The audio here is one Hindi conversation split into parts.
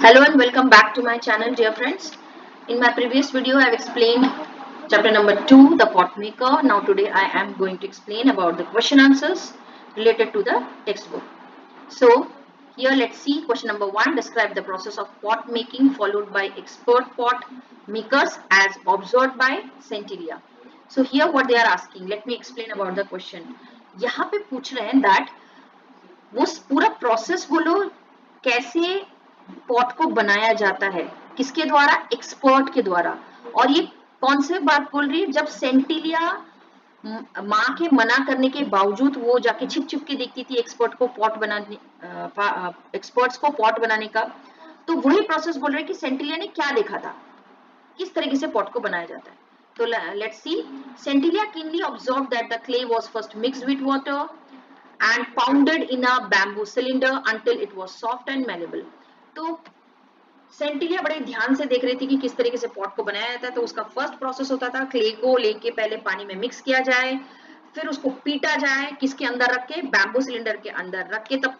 Hello and welcome back to my channel, dear friends. In my previous video I have explained chapter number 2, the pot maker. Now today I am going to explain about the question answers related to the textbook. So here let's see question number 1, describe the process of pot making followed by expert pot makers as observed by Centilla. So here what they are asking, let me explain about the question. यहाँ पे पूछ रहे हैं that वो पूरा प्रोसेस बोलो कैसे पॉट को बनाया जाता है, किसके द्वारा, एक्सपर्ट के द्वारा। और ये कौन से बात बोल रही है, जब सेंटिलिया माँ के मना करने के बावजूद वो जाके छिप छिप के देखती थी एक्सपर्ट को पॉट बनाने, एक्सपर्ट्स को पॉट बनाने का। तो वही प्रोसेस बोल रहे हैं कि सेंटिलिया ने क्या देखा था, किस तरीके से पॉट को बनाया जाता है। तो let's see, Sentilia keenly observed that the clay was first mixed with water and pounded in a bamboo cylinder until it was soft and malleable. तो सेंटिलिया बड़े ध्यान से देख रही थी कि किस तरीके से पॉट को बनाया जाता है। तो उसका फर्स्ट प्रोसेस होता था, क्ले को लेके पहले पानी में मिक्स किया जाए, फिर उसको पीटा जाए, किसके अंदर रख के, बैम्बू सिलेंडर के अंदर रख के तब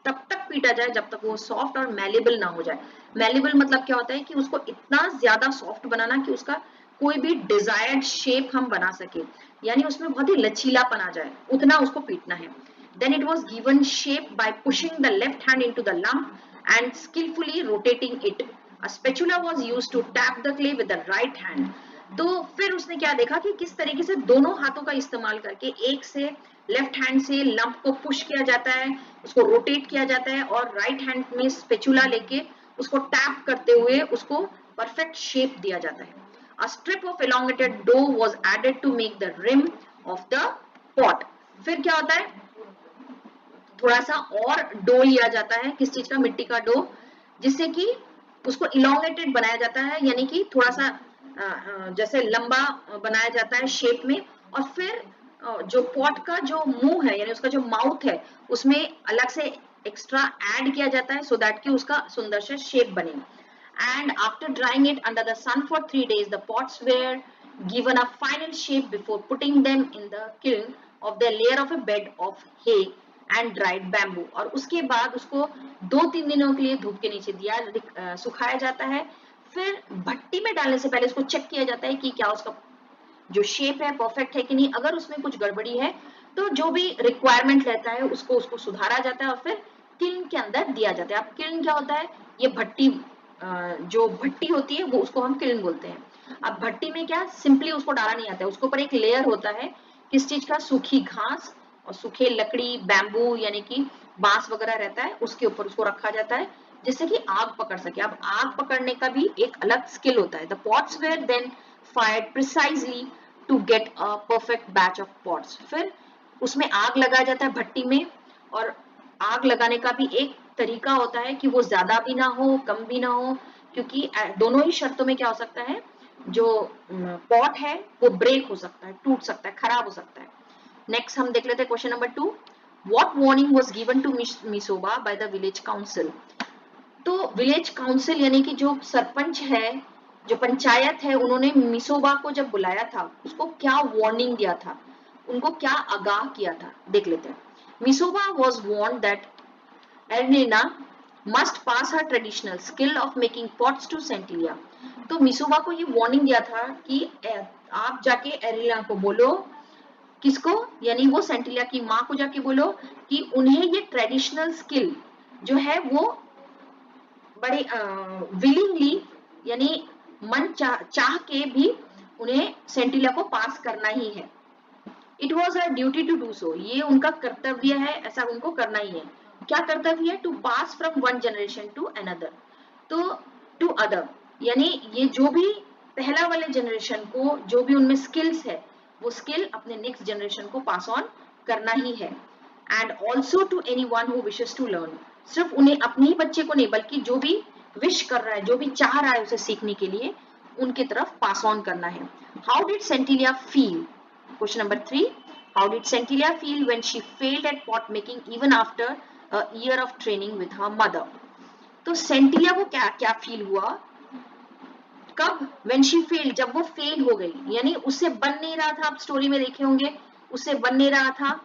तक पीटा जाए जब तक वो सॉफ्ट और मैलेबल ना हो जाए। मैलेबल मतलब क्या होता है कि उसको इतना ज्यादा सॉफ्ट बनाना कि उसका कोई भी डिजायर्ड शेप हम बना सके, यानी उसमें बहुत ही लचीलापन आ जाए, उतना उसको पीटना है। Then it was given shape by pushing the left hand into the lump and skillfully rotating it. A spatula was used to tap the clay with the right hand. तो फिर उसने क्या देखा कि किस तरीके से दोनों हाथों का इस्तेमाल करके एक से लेफ्ट हैंड से लंप को पुश किया जाता है, उसको रोटेट किया जाता है और राइट हैंड में स्पेचुला लेके उसको टैप करते हुए उसको परफेक्ट शेप दिया जाता है। A strip of elongated dough was added to make the rim of the pot. फिर क्या होता है, थोड़ा सा और डो लिया जाता है, किस चीज का, मिट्टी का डो, जिससे कि उसको इलोंगेटेड बनाया जाता है, यानी कि थोड़ा सा जैसे लंबा बनाया जाता है शेप में। और फिर जो पॉट का जो मुंह है, यानी उसका जो माउथ है, उसमें अलग से एक्स्ट्रा ऐड किया जाता है सो दैट कि उसका सुंदर से शेप बने। And after drying it under the sun for 3 days, the pots were given a final shape before putting them in the kiln of the layer of a bed of hay and dried bamboo. और उसके बाद उसको 2-3 दिनों के लिए धूप के नीचे दिया सुखाया जाता है। फिर भट्टी में डालने से पहले उसको चेक किया जाता है कि क्या उसका जो शेप है परफेक्ट है कि नहीं। अगर उसमें कुछ गड़बड़ी है तो जो भी रिक्वायरमेंट रहता है उसको सुधारा जाता है और फिर किल्न के अंदर दिया जाता है। अब किल्न क्या होता है, ये भट्टी, जो भट्टी होती है वो उसको हम किल्न बोलते हैं। अब भट्टी में क्या, सिंपली उसको डाला नहीं आता है, उसके ऊपर एक लेयर होता है, किस चीज का, सूखी घास और सूखे लकड़ी, बैम्बू यानी कि बांस वगैरह रहता है, उसके ऊपर उसको रखा जाता है जिससे कि आग पकड़ सके। अब आग पकड़ने का भी एक अलग स्किल होता है। The pots were then fired precisely to get a perfect batch of pots. फिर उसमें आग लगाया जाता है भट्टी में, और आग लगाने का भी एक तरीका होता है कि वो ज्यादा भी ना हो कम भी ना हो, क्योंकि दोनों ही शर्तों में क्या हो सकता है, जो पॉट है वो ब्रेक हो सकता है, टूट सकता है, खराब हो सकता है। नेक्स्ट हम देख लेते हैं question number 2, what warning was given to Misoba by the village council. तो विलेज काउंसिल यानी कि जो सरपंच है, जो पंचायत है, उन्होंने मिसोबा को जब बुलाया था उसको क्या वार्निंग दिया था, उनको क्या आगाह किया था, देख लेते हैं। Misoba was warned that Ernina must pass her traditional skill of making pots to Sentilia. तो मिसोबा को ये वार्निंग दिया था कि आप जाके एरनिना को बोलो, किसको, यानी वो सेंटिलिया की माँ को जाके बोलो कि उन्हें ये ट्रेडिशनल स्किल जो है वो बड़े विलिंगली, यानी मन चाह के भी उन्हें सेंटिलिया को पास करना ही है। It was a duty to do so, ये उनका कर्तव्य है, ऐसा उनको करना ही है। क्या कर्तव्य है, to pass from one generation to another, तो टू अदर, यानी ये जो भी पहला वाले जनरेशन को जो भी उनमें स्किल्स है वो स्किल अपने नेक्स्ट जनरेशन को पास ऑन करना ही है। And also to anyone who wishes to learn, सिर्फ उन्हें अपने ही बच्चे को नहीं बल्कि जो भी विश कर रहा है, जो भी चाह रहा है उसे सीखने के लिए, उनकी तरफ पास ऑन करना है। How did Sentilia feel, question number 3, how did Centilla feel when she failed at pot making even after a year of training with her mother? तो सेंटिलिया को क्या फील हुआ, कब, when she failed, जब वो फेल हो गई, यानी उससे बन नहीं रहा था। आप स्टोरी में देखे होंगे उससे बन नहीं रहा था,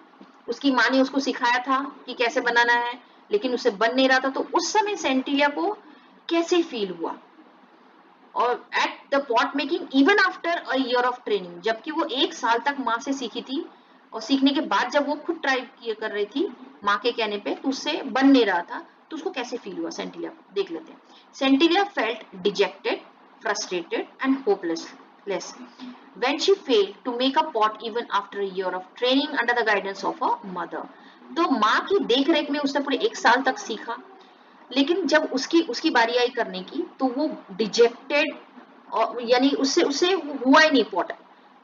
उसकी माँ ने उसको सिखाया था कि कैसे बनाना है, लेकिन उससे बन नहीं रहा था। तो उस समय सेंटिलिया को कैसे फील हुआ, और at the pot making even after a year of training, जबकि वो 1 साल तक माँ से सीखी थी, और सीखने के बाद जब वो खुद ट्राई कर रही थी माँ के कहने पे, तो उससे बन नहीं रहा था, तो उसको कैसे फील हुआ सेंटिलिया को देख लेते हैं. Sentilia felt dejected, frustrated and hopeless when she failed to make a pot even after a year of training under the guidance of her mother. तो माँ की देख रेख में उसने पूरे 1 साल तक सीखा, लेकिन जब उसकी बारी आई करने की तो वो डिजेक्टेड, यानी उससे हुआ ही नहीं पॉट,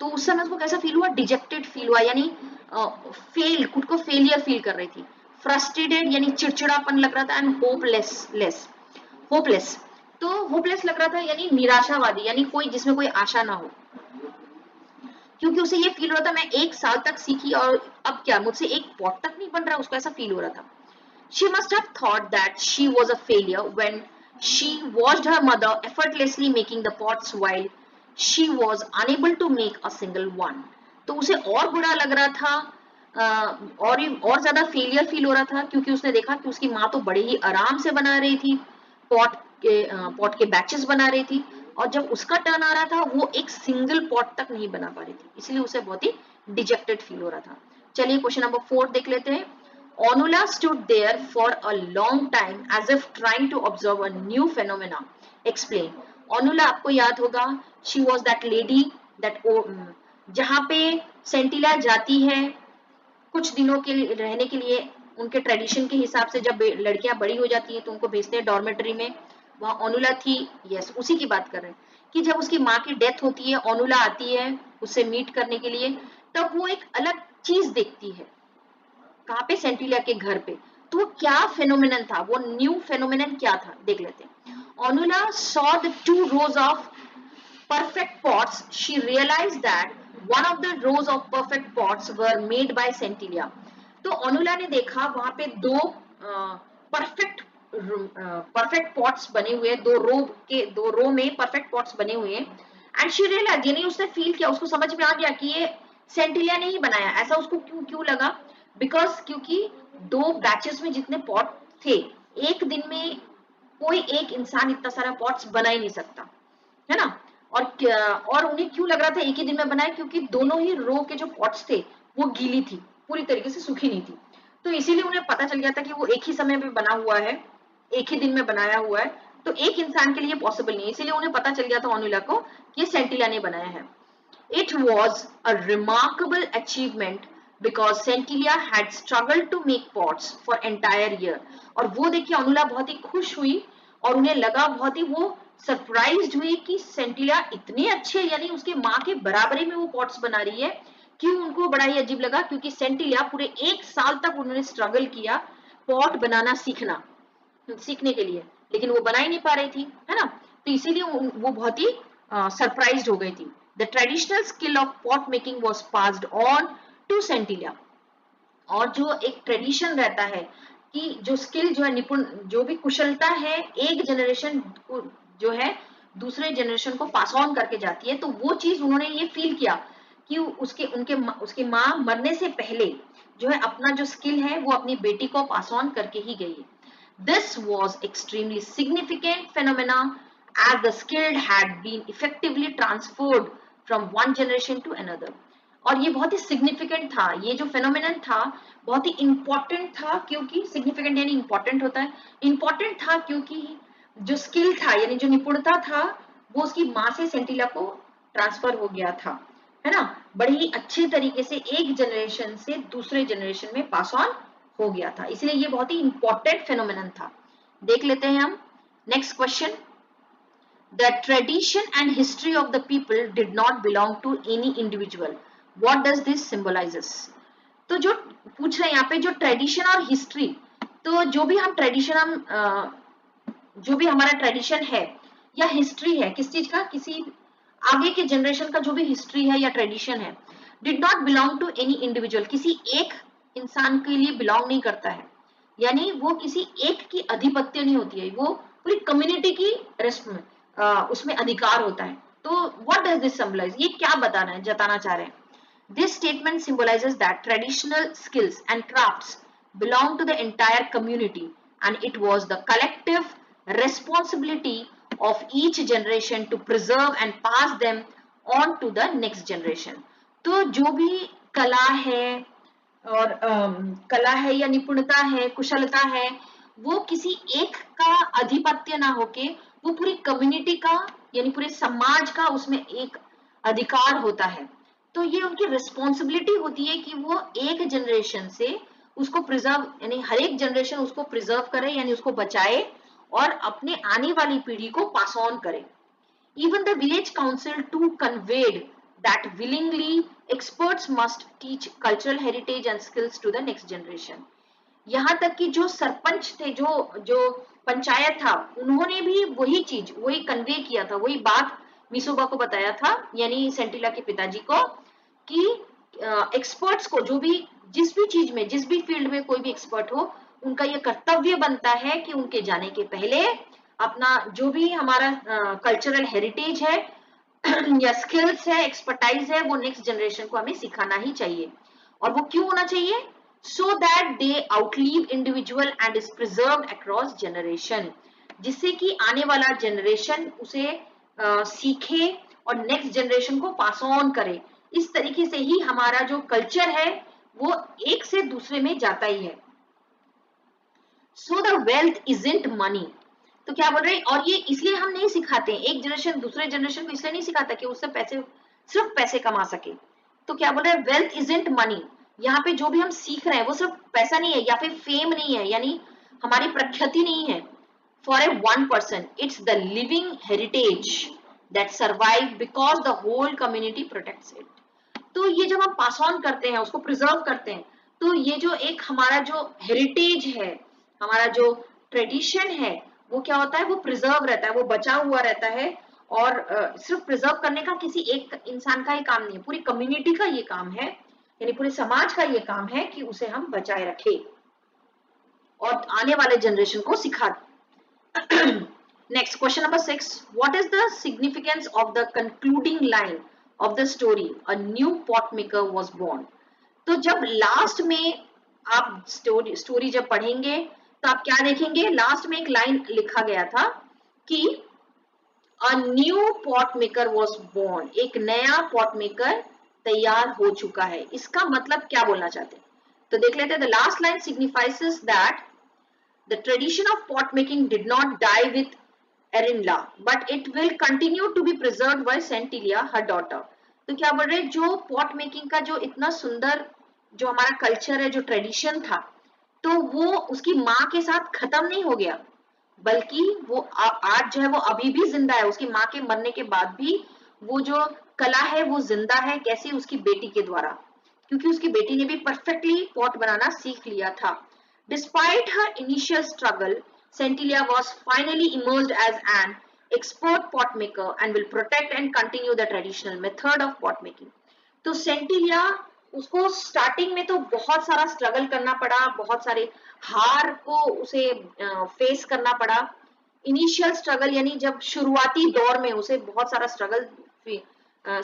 तो उस समय उसको कैसा फील हुआ, डिजेक्टेड फील हुआ, यानी फेल, खुद को फेलियर फील कर रही थी. फ्रस्ट्रेटेड यानी चिड़चिड़ापन लग रहा था, एंड होपलेस, तो होपलेस लग रहा था यानी निराशावादी, यानी कोई जिसमें कोई आशा ना हो, क्योंकि उसे ये फील हो रहा था मैं 1 साल तक सीखी और अब क्या, मुझसे एक पॉट तक नहीं बन रहा, उसको ऐसा फील हो रहा था. She must have thought that she was a failure when she watched her mother effortlessly making the pots while she was unable to make a single one. तो उसे और बुरा लग रहा था, और ज्यादा फेलियर फील हो रहा था, क्योंकि उसने देखा कि उसकी माँ तो बड़े ही आराम से बना रही थी, पॉट के बैचेस बना रही थी, और जब उसका टर्न आ रहा था वो एक सिंगल पॉट तक नहीं बना पा रही थी, इसलिए उसे बहुत ही डिजेक्टेड फील हो रहा था. चलिए क्वेश्चन नंबर 4 देख लेते हैं. Onula stood there for a long time as if trying to observe a new phenomena. Explain. Onula आपको याद होगा, she was that lady that जहाँ पे सेंटिला जाती है कुछ दिनों के लिए रहने के लिए, उनके ट्रेडिशन के हिसाब से जब लड़कियां बड़ी हो जाती हैं तो उनको भेजते हैं डॉर्मेटरी में, वहां ओनुला थी. यस, उसी की बात कर रहे हैं कि जब उसकी माँ की डेथ होती है, ओनुला आती है उससे मीट करने के लिए, तब वो एक अलग चीज देखती है. कहाँ पे, सेंटिलिया के घर पे. तो वो क्या फेनोमेनन था, वो न्यू फेनोमेनन क्या था देख लेते हैं. ओनुला saw the 2 rows of perfect pots. She realized that one of the rows of perfect pots were made by Centilla. तो ओनुला ने देखा वहां पे 2 परफेक्ट पॉट्स बने हुए, 2 रो में परफेक्ट पॉट्स बने हुए हैं. एंड शी रियलाइज, यानी उसने फील किया, उसको समझ में आ गया कि ये सेंटिलिया ने ही बनाया. ऐसा उसको क्यों लगा, बिकॉज क्योंकि 2 बैचेस में जितने पॉट थे, एक दिन में कोई एक इंसान इतना सारा पॉट्स बना ही नहीं सकता, है ना. और उन्हें क्यों लग रहा था एक ही दिन में बनाए, क्योंकि दोनों ही रो के जो पॉट्स थे वो गीली थी, पूरी तरीके से सूखी नहीं थी, तो इसीलिए उन्हें पता चल गया था कि वो एक ही समय में बना हुआ है, एक ही दिन में बनाया हुआ है, तो एक इंसान के लिए पॉसिबल नहीं है, इसीलिए उन्हें पता चल गया था ओनुला को कि ये सेंटिलिया ने बनाया है. It was a remarkable achievement because Centilla had struggled to make pots for entire year. और वो देखिए ओनुला बहुत ही खुश हुई और उन्हें लगा, बहुत ही वो सरप्राइज्ड हुई कि सेंटिलिया इतने अच्छे, यानी उसके माँ के बराबरी में वो पॉट्स बना रही है. क्यों उनको बड़ा ही अजीब लगा, क्योंकि सेंटिलिया पूरे 1 साल तक उन्होंने स्ट्रगल किया पॉट बनाना सीखने के लिए, लेकिन वो बना ही नहीं पा रही थी, है ना. तो इसीलिए वो बहुत ही सरप्राइज्ड हो गई थी. The traditional skill of pot making was passed on to Centilla. और जो एक ट्रेडिशन रहता है कि जो स्किल जो है, निपुण जो भी कुशलता है, एक जनरेशन जो है दूसरे जनरेशन को पास ऑन करके जाती है, तो वो चीज उन्होंने ये फील किया कि उसके माँ मरने से पहले जो है अपना जो स्किल है वो अपनी बेटी को पास ऑन करके ही गई है. This was extremely significant phenomena as the skill had been effectively transferred from one generation to another. और ये बहुत ही सिग्निफिकेंट था, ये जो फेनोमेनन था बहुत ही इंपॉर्टेंट था, क्योंकि सिग्निफिकेंट यानी इंपॉर्टेंट होता है, इंपॉर्टेंट था क्योंकि जो स्किल था यानी जो निपुणता था वो उसकी माँ से सेंटिला को ट्रांसफर हो गया था, है ना. बड़ी ही अच्छे तरीके से एक जनरेशन से दूसरे जनरेशन में पास ऑन हो गया था, इसलिए ये बहुत ही इंपॉर्टेंट फेनोमेनन था. देख लेते हैं हम next question. The tradition and history of the people did not belong to any individual. What does this symbolizes? तो जो पूछ रहे हैं यहाँ पे, जो ट्रेडिशन और हिस्ट्री, तो जो भी हमारा ट्रेडिशन है या हिस्ट्री है, किस चीज का, किसी आगे के जनरेशन का जो भी हिस्ट्री है या ट्रेडिशन है, did not belong to any individual, किसी एक इंसान के लिए बिलोंग नहीं करता है, यानी वो किसी एक की अधिपत्य नहीं होती है, वो पूरी कम्युनिटी की उसमें अधिकार होता है. तो व्हाट डज दिस सिंबलाइज, ये क्या जताना चाह रहे हैं. This statement symbolizes that traditional skills and crafts belong to the entire community and it was the collective responsibility of each generation to preserve and pass them on to the next generation. तो जो भी कला है और कला है या निपुणता है, कुशलता है, वो किसी एक का अधिपत्य ना होके वो पूरी कम्युनिटी का यानी पूरे समाज का उसमें एक अधिकार होता है। तो ये उनकी रिस्पॉन्सिबिलिटी होती है कि वो एक जनरेशन से उसको प्रिजर्व यानी हर एक जनरेशन उसको प्रिजर्व करे यानी उसको बचाए और अपने आने वाली पीढ़ी को पास ऑन करे। Even the village council too conveyed that willingly experts must teach cultural heritage and skills to the next generation. यहाँ तक कि जो सरपंच थे, जो पंचायत था, उन्होंने भी वही चीज वही कन्वे किया था, वही बात मिसोबा को बताया था यानी सेंटिला के पिताजी को कि एक्सपर्ट्स को जो भी जिस भी चीज में जिस भी फील्ड में कोई भी एक्सपर्ट हो उनका ये कर्तव्य बनता है कि उनके जाने के पहले अपना जो भी हमारा कल्चरल हेरिटेज है या स्किल्स है, एक्सपर्टाइज है, वो नेक्स्ट जनरेशन को हमें सिखाना ही चाहिए। और वो क्यों होना चाहिए? So that they outlive individual and is preserved across generation, जिससे कि आने वाला जनरेशन उसे सीखे और नेक्स्ट जनरेशन को पास ऑन करे। इस तरीके से ही हमारा जो कल्चर है वो एक से दूसरे में जाता ही है। So the wealth isn't money, तो क्या बोल रहे हैं, और ये इसलिए हम नहीं सिखाते हैं, एक जनरेशन दूसरे जनरेशन को इसलिए नहीं सिखाता कि उससे पैसे सिर्फ पैसे कमा सके। तो क्या बोल रहे हैं, वेल्थ इजंट मनी, यहाँ पे जो भी हम सीख रहे हैं वो सिर्फ पैसा नहीं है या फिर फेम नहीं है यानी हमारी प्रख्याति नहीं है। For a one person it's the living heritage that survive because the whole community protects it. तो ये जब हम पास ऑन करते हैं, उसको प्रिजर्व करते हैं, तो ये जो एक हमारा जो हेरिटेज है, हमारा जो ट्रेडिशन है, वो क्या होता है, वो प्रिजर्व रहता है, वो बचा हुआ रहता है। और सिर्फ प्रिजर्व करने का किसी एक इंसान का ही काम नहीं है, पूरी कम्युनिटी का ये काम है, यानी पूरे समाज का ये काम है कि उसे हम बचाए रखें और आने वाले जनरेशन को सिखा। Next question number 6, what is the significance of the concluding line of the story, a new pot maker was born. तो जब लास्ट में आप स्टोरी जब पढ़ेंगे तो आप क्या देखेंगे, लास्ट में एक लाइन लिखा गया था कि a new pot maker was born, एक नया पॉट मेकर तैयार हो चुका है। इसका मतलब क्या बोलना चाहते हैं, तो देख लेते हैं। The last line signifies that the tradition of pot making did not die with Erinla but it will continue to be preserved by Sentilia her daughter. तो क्या बोल रहे हैं, जो पॉट मेकिंग का जो इतना सुंदर जो हमारा कल्चर है, जो ट्रेडिशन था, तो वो उसकी माँ के साथ खत्म नहीं हो गया, बल्कि वो आज जो है वो अभी भी जिंदा है। उसकी माँ के मरने के बाद भी वो जो कला है वो जिंदा है। कैसे? उसकी बेटी के द्वारा, क्योंकि उसकी बेटी ने भी परफेक्टली पॉट बनाना सीख लिया था। Despite her initial struggle, Sentilia was finally emerged as an expert pot maker and will protect and continue the traditional method of pot making. तो सेंटिलिया, उसको स्टार्टिंग में तो बहुत सारा स्ट्रगल करना पड़ा, बहुत सारे हार को उसे फेस करना पड़ा। इनिशियल स्ट्रगल यानी जब शुरुआती दौर में उसे बहुत सारा स्ट्रगल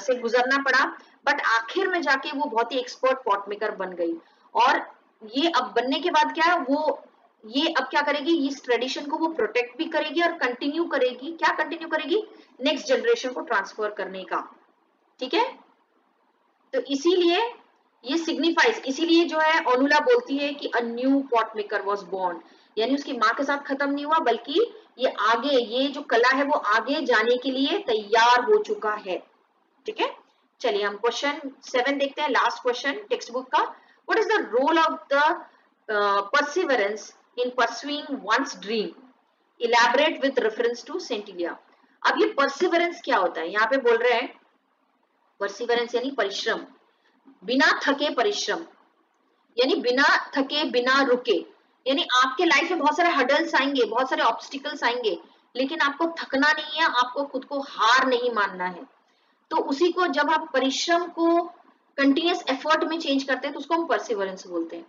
से गुजरना पड़ा, बट आखिर में जाके वो बहुत ही एक्सपर्ट पॉट मेकर बन गई। और ये अब बनने के बाद क्या, वो ये अब क्या करेगी, इस ट्रेडिशन को वो प्रोटेक्ट भी करेगी और कंटिन्यू करेगी। क्या कंटिन्यू करेगी? नेक्स्ट जनरेशन को ट्रांसफर करने का। ठीक है, तो इसीलिए ये सिग्निफाइज, इसीलिए जो है ओनुला बोलती है कि a new pot maker was born, यानी उसकी माँ के साथ खत्म नहीं हुआ, बल्कि ये आगे, ये जो कला है वो आगे जाने के लिए तैयार हो चुका है। ठीक है, चलिए हम क्वेश्चन 7 देखते हैं, लास्ट क्वेश्चन टेक्स्ट बुक का। What is the role of the perseverance in pursuing one's dream, elaborate with reference to Sentilia. अब ये परसिवरेंस क्या होता है, यहाँ पे बोल रहे हैं परसिवरेंस यानी परिश्रम, बिना थके परिश्रम, यानी बिना थके बिना रुके, यानी आपके लाइफ में बहुत सारे हडल्स आएंगे, बहुत सारे ऑब्स्टिकल्स आएंगे, लेकिन आपको थकना नहीं है, आपको खुद को हार नहीं मानना है। तो उसी को जब आप परिश्रम को कंटिन्यूअस एफर्ट में चेंज करते हैं तो उसको हम परसिवरेंस बोलते हैं।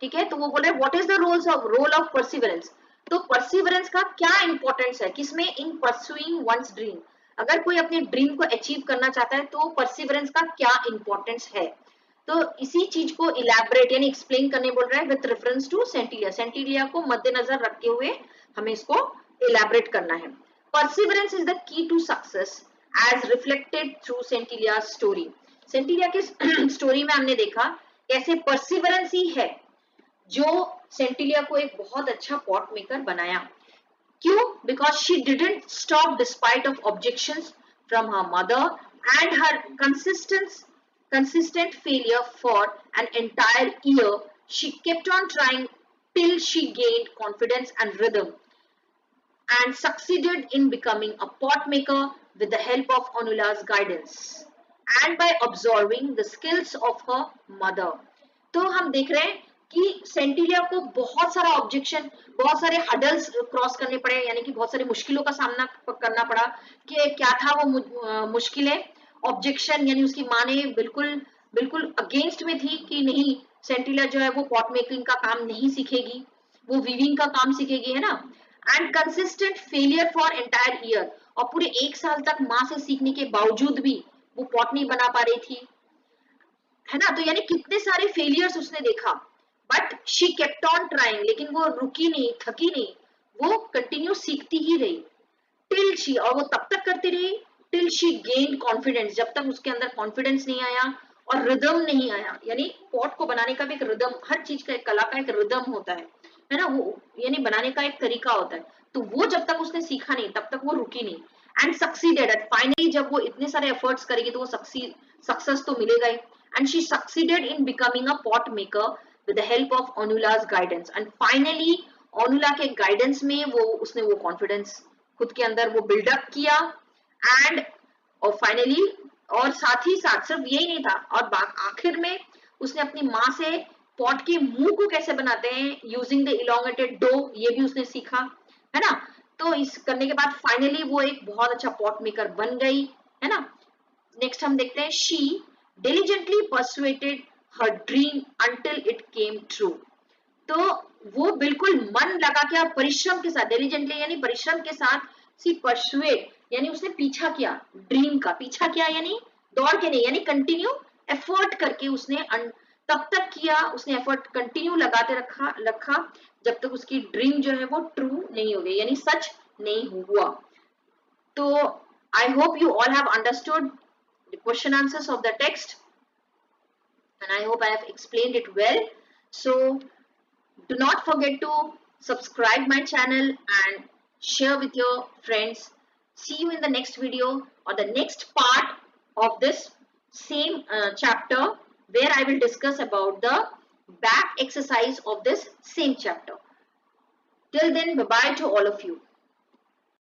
ठीक है, तो वो बोल रहे हैं what is the role of perseverance. तो परसिवरेंस का क्या इंपॉर्टेंस है, किसमें? In pursuing one's dream. अगर कोई अपने ड्रीम को अचीव करना चाहता है तो परसिवरेंस का क्या इंपॉर्टेंस है, तो इसी चीज को इलैबोरेट यानी एक्सप्लेन करने बोल रहा है विद रेफरेंस टू सेंटिलिया। सेंटिलिया को मद्देनजर रखते हुए हमें इसको elaborate करना है. Perseverance is the key to success as reflected through Centilia's story. सेंटिलिया के स्टोरी में हमने देखा कैसे परसिवरेंस ही है जो सेंटिलिया को एक बहुत अच्छा पॉट मेकर बनाया. क्यों? Because she didn't stop despite of objections from her mother and her consistent failure for an entire year. She kept on trying till she gained confidence and rhythm and succeeded in becoming a pot maker with the help of Anula's guidance and by absorbing the skills of her mother. तो हम देख रहे हैं कि सेंटिलिया को बहुत सारा ऑब्जेक्शन, बहुत सारे हडल्स क्रॉस करने पड़े, यानी कि बहुत सारी मुश्किलों का सामना करना पड़ा. कि क्या था वो मुश्किलें? ऑब्जेक्शन, यानी उसकी माँ ने बिल्कुल अगेंस्ट में थी कि नहीं, सेंटिलिया जो है वो पॉट मेकिंग का काम नहीं सीखेगी, वो वीविंग का काम सीखेगी, है ना. And consistent failure for entire year, और पूरे 1 साल तक माँ से सीखने के बावजूद भी वो पॉट नहीं बना पा रही थी, है ना. तो यानी कितने सारे फेलियर्स उसने देखा, but she kept on trying, लेकिन वो रुकी नहीं, थकी नहीं, वो कंटिन्यू सीखती ही रही. टिल शी, और वो तब तक करती रही टिल शी गेन कॉन्फिडेंस, जब तक उसके अंदर कॉन्फिडेंस नहीं आया और रिदम नहीं आया. यानी पॉट को बनाने का भी एक रिदम, हर चीज का, एक कला का एक रिदम होता है ना, वो यानी बनाने का एक तरीका होता है. तो वो जब तक उसने सीखा नहीं तब तक वो रुकी नहीं. एंड सक्सीडेड, एंड फाइनली जब वो इतने सारे एफर्ट्स करेगी तो वो सक्सेस तो मिलेगा ही. And she succeeded in becoming a pot maker with the help of Onula's guidance. And finally Onula के गाइडेंस में उसने वो कॉन्फिडेंस खुद के अंदर वो बिल्डअप किया. एंड और फाइनली, और साथ ही साथ सिर्फ यही नहीं था, और आखिर में उसने अपनी माँ से पॉट के मुंह को कैसे बनाते हैं यूजिंग द इलोंगेटेड डो, ये भी उसने सीखा, है ना. तो इस करने के बाद फाइनली वो एक बहुत अच्छा पॉट मेकर बन गई, है ना. नेक्स्ट हम देखते हैं, she diligently persuaded her dream until it came true. तो वो बिल्कुल मन लगा के, परिश्रम के साथ, डिलिजेंटली यानी परिश्रम के साथ, सी परसुएट यानी उसने पीछा किया, ड्रीम का पीछा किया, यानी दौड़ के नहीं, यानी कंटिन्यू एफर्ट करके उसने तब तक किया, उसने एफर्ट कंटिन्यू लगाते रखा जब तक उसकी ड्रीम जो है वो ट्रू नहीं हो गई, यानी सच नहीं हुआ. तो I hope you all have understood the question answers of the text and I hope I have explained it well. So do not forget to subscribe my channel and share with your friends. See you in the next video or the next part of this same chapter, where I will discuss about the back exercise of this same chapter. Till then, bye bye to all of you.